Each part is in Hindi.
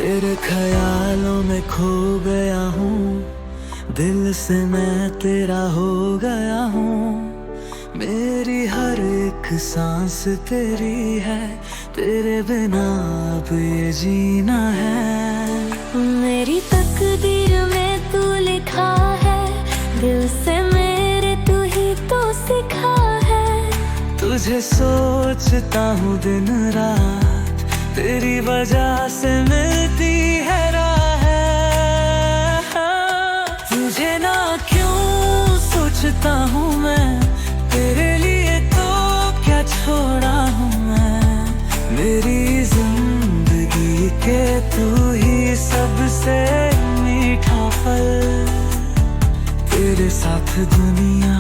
तेरे ख्यालों में खो गया हूँ, दिल से मैं तेरा हो गया हूँ। मेरी हर एक सांस तेरी है, तेरे बिना अब ये जीना है। मेरी तकदीर में तू लिखा है, दिल से मेरे तू ही तो सिखा है। तुझे सोचता हूँ दिन रात, तेरी वजह से मिलती है राह। तुझे ना क्यों सोचता हूँ मैं, तेरे लिए तो क्या छोड़ा हूँ मैं। मेरी जिंदगी के तू ही सबसे मीठा पल, तेरे साथ दुनिया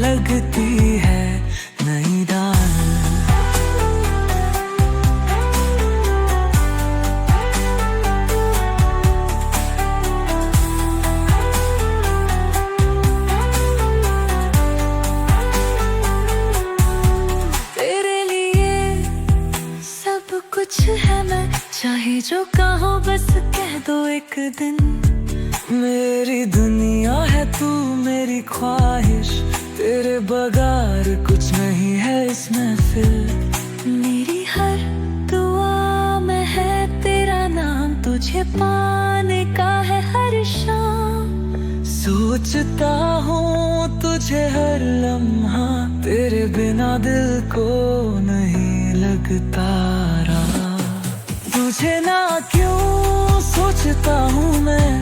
लगती है नई डाल। कुछ है मैं चाहे जो कहो बस कह दो एक दिन। मेरी दुनिया है तू मेरी ख्वाहिश, तेरे बगैर कुछ नहीं है इस महफिल। मेरी हर दुआ में है तेरा नाम, तुझे पाने का है हर शाम। सोचता हूँ तुझे हर लम्हा, तेरे बिना दिल को नहीं लगता रहा। तुझे ना क्यों सोचता हूँ मैं,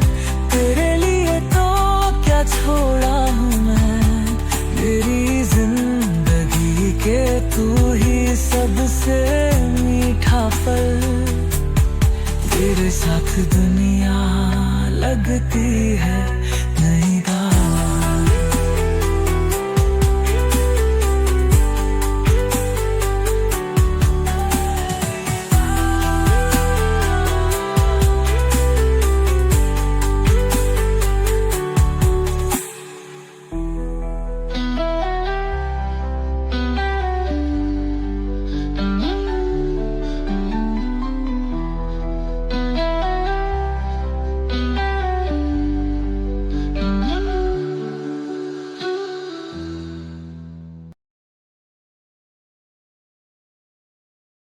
तेरे लिए तो क्या छोड़ा हूँ मैं। मेरी जिंदगी के तू ही सबसे मीठा पल, तेरे साथ दुनिया लगती है